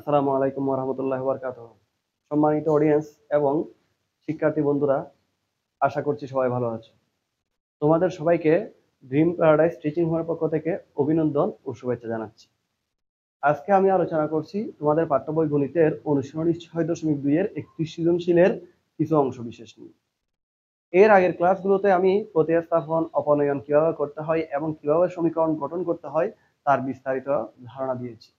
আসসালামু আলাইকুম ওয়া রাহমাতুল্লাহি ওয়া বারাকাতুহু। সম্মানিত অডিয়েন্স এবং শিক্ষার্থী বন্ধুরা, আশা করছি সবাই ভালো আছো। তোমাদের সবাইকে ড্রিম প্যারাডাইস টিচিং হোমের পক্ষ থেকে অভিনন্দন ও শুভেচ্ছা জানাচ্ছি। আজকে আমি আলোচনা করছি তোমাদের পাঠ্য বই গণিতের অনুশীলনী ৬.২ এর একটি সৃজনশীলের কিছু অংশ বিশেষ নিয়ে। এর আগের ক্লাসগুলোতে আমি প্রতিস্থাপন, অপনয়ন কিভাবে করতে হয় এবং কিভাবে সমীকরণ গঠন করতে হয় তার বিস্তারিত ধারণা দিয়েছি।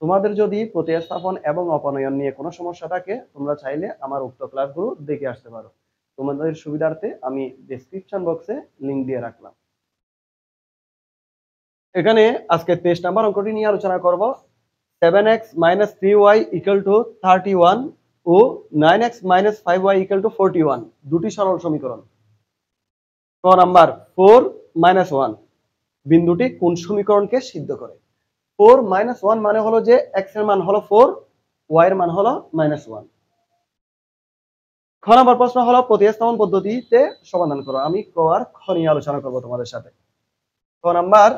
তোমাদের যদি প্রতিস্থাপন এবং অপনয়ন নিয়ে কোনো সমস্যা থাকে, তোমরা চাইলে আমার উক্ত ক্লাসগুলো দেখে আসতে পারো। তোমাদের সুবিধার্থে আমি ডেসক্রিপশন বক্সে লিংক দিয়ে রাখলাম। এখানে আজকে 23 নাম্বার অঙ্কটি নিয়ে আলোচনা করব। 7x - 3y = 31 ও 9x - 5y = 41 দুটি সরল সমীকরণ। ক নাম্বার 4 - 1 বিন্দুটি কোন সমীকরণকে সিদ্ধ করে? 4 - 1 মানে হলো যে x এর মান হলো 4, y এর মান হলো -1। খ নম্বর প্রশ্ন হলো প্রতিস্থাপন পদ্ধতিতে সমাধান করো। আমি ক আর খ নিয়ে আলোচনা করব তোমাদের সাথে। ক নাম্বার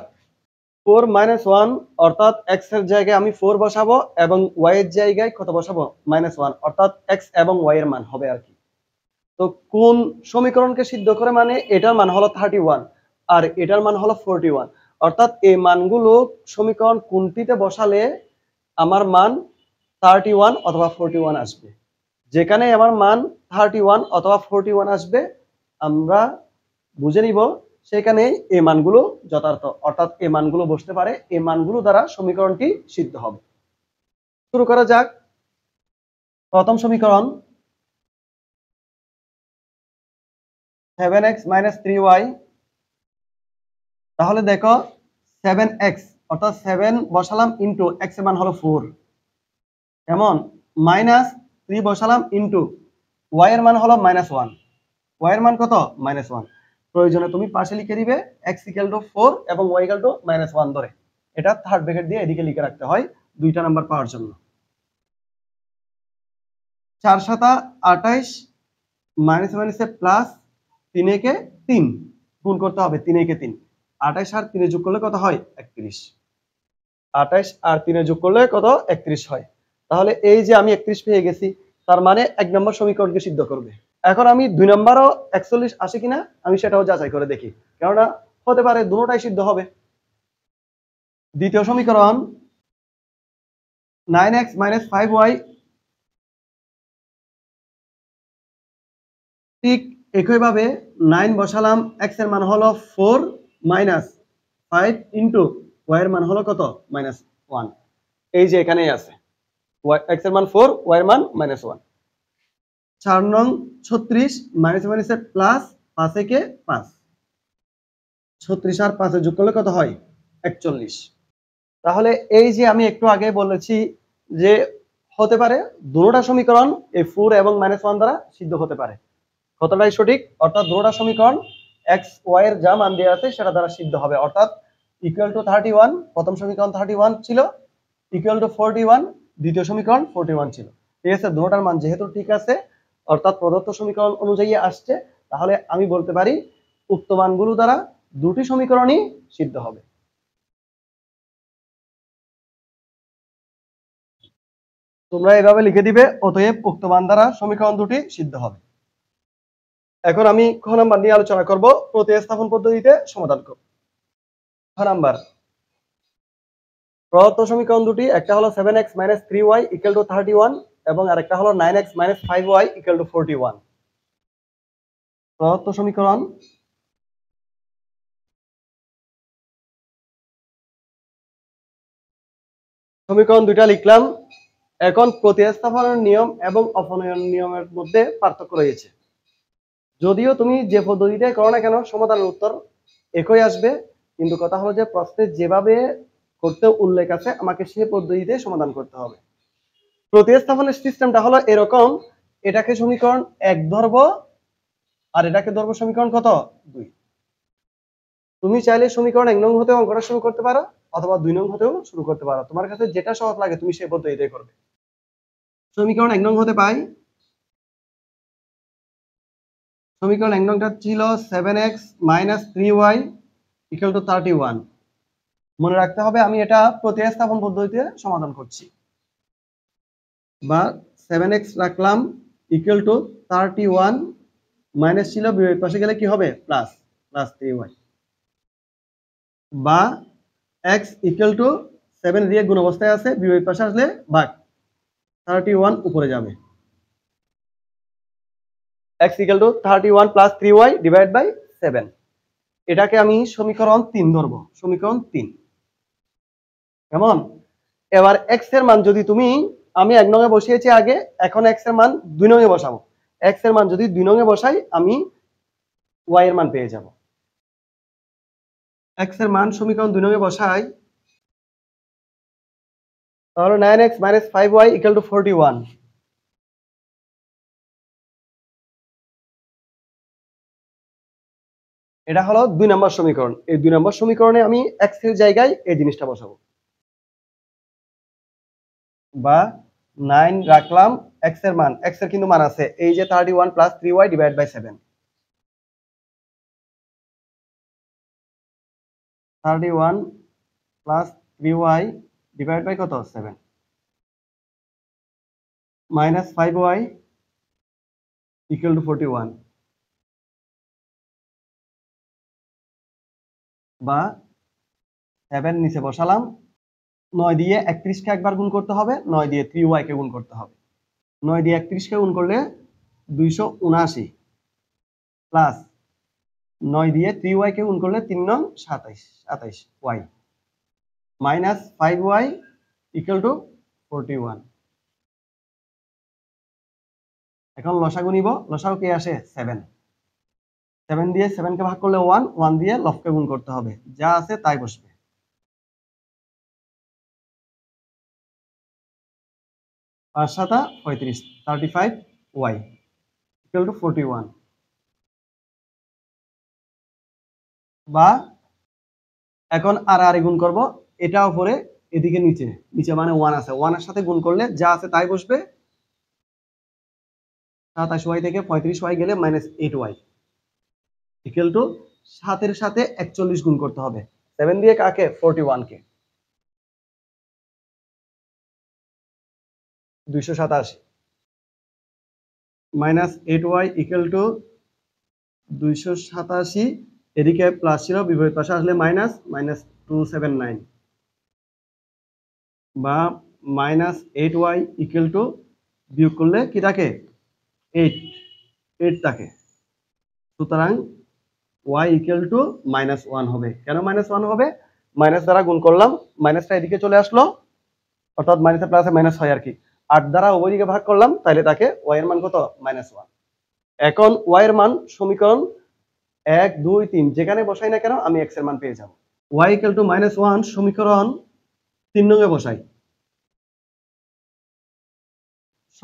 4 - 1 অর্থাৎ x এর জায়গায় আমি 4 বসাবো এবং y এর জায়গায় কত বসাবো? -1 অর্থাৎ x এবং y এর মান হবে আর কি। তো কোন সমীকরণকে সিদ্ধ করে মানে এটার মান হলো 31 আর এটার মান হলো 41 অর্থাৎ এই মানগুলো সমীকরণ কোনটিতে বসালে আমার মান 31 অথবা 41 আসবে। যেখানে আমার মান 31 অথবা 41 আসবে আমরা বুঝে নিব সেখানে এই মানগুলো যথার্থ, অর্থাৎ এই মানগুলো বসতে পারে, এই মানগুলো দ্বারা সমীকরণটি সিদ্ধ হবে। শুরু করা যাক। প্রথম সমীকরণ 7x - 3y। তাহলে দেখো 7x অর্থাৎ 7 বসালাম ইনটু x এর মান হলো 4, এমন -3 বসালাম ইনটু y এর মান হলো -1, y এর মান কত? -1। প্রয়োজনে তুমি পাশে লিখে দিবে x = 4 এবং y = -1 ধরে। এটা থার্ড ব্র্যাকেট দিয়ে এদিকে লিখে রাখতে হয় দুইটা নাম্বার পাওয়ার জন্য। 4 × 7 = 28, -এ প্লাস 3 একে 3 গুণ করতে হবে। 3 একে 3, 28 আর 3 যোগ করলে কত হয়? 31। 28 আর 3 যোগ করলে কত? 31 হয়। তাহলে এই যে আমি 31 পেয়ে গেছি, তার মানে 1 নম্বর সমীকরণকে সিদ্ধ করবে। এখন আমি 2 নম্বরও 41 আসে কিনা আমি সেটাও যাচাই করে দেখি, কেননা হতে পারে দুটোটাই সিদ্ধ হবে। দ্বিতীয় সমীকরণ 9x - 5y, ঠিক একইভাবে 9 বসালাম, x এর মান হলো 4 - 5 ইনটু y এর মান হলো কত? -1। এই যে এখানেই আছে x এর মান 4, y এর মান -1। 4 নং 36, -এ প্লাস 5 একে 5, 36 আর 5 যোগ করলে কত হয়? 41। তাহলে এই যে আমি একটু আগে বলেছি যে হতে পারে দুটোটা সমীকরণ এই 4 এবং -1 দ্বারা সিদ্ধ হতে পারে। কতটাই সঠিক? অর্থাৎ দুটোটা সমীকরণ x y এর যা মান দেওয়া আছে সেটা দ্বারা সিদ্ধ হবে। অর্থাৎ = 31 প্রথম সমীকরণ 31 ছিল, = 41 দ্বিতীয় সমীকরণ 41 ছিল। ঠিক আছে, দুটোটার মান যেহেতু ঠিক আছে অর্থাৎ প্রদত্ত সমীকরণ অনুযায়ী আসছে, তাহলে আমি বলতে পারি উক্ত মানগুলো দ্বারা দুটি সমীকরণই সিদ্ধ হবে। তোমরা এভাবে লিখে দিবে, অতএব উক্ত মান দ্বারা সমীকরণ দুটি সিদ্ধ হবে। এখন আমি খ নাম্বার নিয়ে আলোচনা করব, প্রতিস্থাপন পদ্ধতিতে সমাধান করব। খ নাম্বার প্রদত্ত সমীকরণ দুটি, একটা হলো 7x - 3y = 31 এবং আরেকটা হলো 9x - 5y = 41। প্রদত্ত সমীকরণ দুইটা লিখলাম। এখন প্রতিস্থাপনের নিয়ম এবং অপনয়ন নিয়মের মধ্যে পার্থক্য রয়েছে। যদিও তুমি যে পদ্ধতিটাই করো না কেন সমাধানের উত্তর একই আসবে, কিন্তু কথা হলো যে প্রশ্নে যেভাবে করতে উল্লেখ আছে আমাকে সেই পদ্ধতিতে সমাধান করতে হবে। প্রতিস্থাপনের সিস্টেমটা হলো এরকম, এটাকে সমীকরণ 1 ধরবো আর এটাকে ধরবো সমীকরণ কত? 2। তুমি চাইলে সমীকরণ 1 নং হতেও অঙ্কটা শুরু করতে পারো অথবা 2 নং হতেও শুরু করতে পারো, তোমার কাছে যেটা সহজ লাগে তুমি সেই পদ্ধতিতেই করবে। সমীকরণ 1 নং হতে পাই, সমীকরণ 1 নংটা ছিল 7x - 3y = 31। মনে রাখতে হবে আমি এটা প্রতিস্থাপন পদ্ধতিতে সমাধান করছি। বা 7x রাখলাম ইকুয়াল টু 31 মাইনাস ছিল বিপরীত পাশে গেলে কি হবে প্লাস 3y বা x ইকুয়াল টু 7 দিয়ে গুণ অবস্থায় আছে বিপরীত পাশে আসলে ভাগ 31 উপরে যাবে x equal to 31 plus 3y divide by 7 এটাকে আমি সমীকরণ 3 ধরবো সমীকরণ 3 কেমন এবার x এর মান যদি তুমি আমি 1 নং এ বসিয়েছি আগে এখন x এর মান 2 নং এ বসাবো x এর মান যদি 2 নং এ বসাই আমি y এর মান পেয়ে যাব x এর মান সমীকরণ 2 নং এ বসাই তাহলে 9x 5y 41 এটা হলো 2 নম্বর সমীকরণ এই 2 নম্বর সমীকরণে আমি x এর জায়গায় এই জিনিসটা বসাবো বা 9 রাখলাম x এর মান x এর কিন্তু মান আছে এই যে 31 plus 3y divide by 7 31 plus 3y divide by কত 7 মাইনাস 5y ইকুয়াল টু 41 বা 7 নিচে বসালাম 9 দিয়ে 31 কে একবার গুণ করতে হবে 9 দিয়ে 3y কে গুণ করতে হবে 9 দিয়ে 31 কে গুণ করলে 279 প্লাস 9 দিয়ে 3y কে গুণ করলে 3 9 27 y minus 5y equal to 41 এখন লসাগু নিব লসাগু কি আসে 7 7 দিয়ে 7 কে ভাগ করলে 1 1 দিয়ে লবকে গুণ করতে হবে যা আছে তাই বসবে 5 7 35 35y ইকুয়াল টু 41 বা এখন আর গুণ করব এটা উপরে এদিকে নিচে নিচে মানে 1 আছে 1 এর সাথে গুণ করলে যা আছে তাই বসবে 27y থেকে 35y গেলে -8y ইকুয়াল টু 7 এর সাথে 41 গুণ করতে হবে 7 দিয়ে কাকে 41 কে 287 -8y ইকুয়াল টু 287 এদিকে প্লাস ছিল বিপরীত পাশে আসলে মাইনাস -279 বা -8y ইকুয়াল টু বিয়োগ করলে কি থাকে 8 থাকে সুতরাং y ইকুয়াল টু -1 হবে কেন -1 হবে মাইনাস দ্বারা গুণ করলাম মাইনাসটা এদিকে চলে আসলো অর্থাৎ মাইনাসে প্লাসে মাইনাস হয় আর কি 8 দ্বারা উভয় দিকে ভাগ করলাম তাহলে তাকে y এর মান কত -1 এখন y এর মান সমীকরণ 1 2 3 যেখানে বসাই না কেন আমি x এর মান পেয়ে যাব y ইকুয়াল টু -1 সমীকরণ 3 নং এ বসাই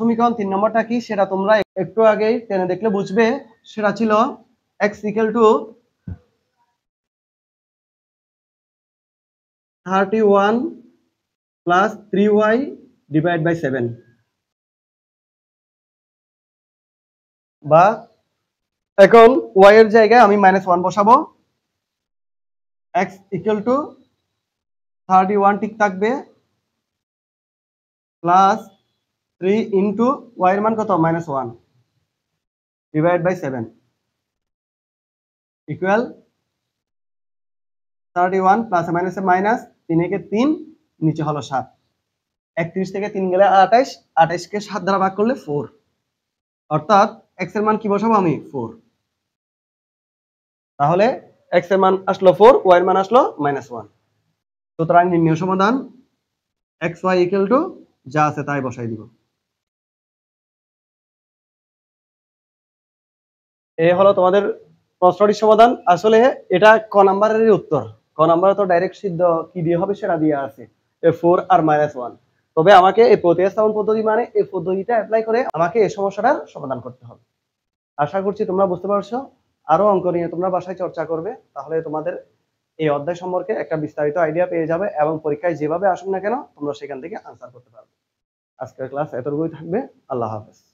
সমীকরণ 3 নম্বরটা কি সেটা তোমরা একটু আগেই টেনে দেখলে বুঝবে সেটা ছিল x equal to 31 plus 3y divide by 7 বা এখন y এর জায়গায় আমি -1 বসাবো x ইকুয়াল টু 31 ঠিক থাকবে প্লাস 3 ইনটু y এর মান কত -1 ডিভাইড বাই 7 ইকুয়াল 31 প্লাস মাইনাসে মাইনাস 3 একে 3 নিচে হলো 7 31 থেকে 3 গেলে 28 28 কে 7 দ্বারা ভাগ করলে 4 অর্থাৎ x এর মান কি বসাবো আমি 4 তাহলে x এর মান আসলো 4 y এর মান আসলো -1 সুতরাং নির্ণয় সমাধান xy ইকুয়াল টু যা আছে তাই বসাই দিব এই হলো তোমাদের প্রশ্নটির সমাধান আসলে এটা ক নাম্বারের উত্তর ক নাম্বারে তো ডাইরেক্ট সিদ্ধ কি দিয়ে হবে সেটা দিয়ে আছে 4 আর -1 তবে আমাকে এই প্রতিস্থাপন পদ্ধতি মানে এই পদ্ধতিটা অ্যাপ্লাই করে আমাকে এই সমস্যাটার সমাধান করতে হবে আশা করছি তোমরা বুঝতে পারছো আরো অঙ্ক নিয়ে তোমরা বাসায় চর্চা করবে তাহলে তোমাদের এই অধ্যায় সম্পর্কে একটা বিস্তারিত আইডিয়া পেয়ে যাবে এবং পরীক্ষায় যেভাবে আসুক না কেন তোমরা সেখান থেকে আনসার করতে পারবে আজকের ক্লাস এতটুকুই থাকবে আল্লাহ হাফেজ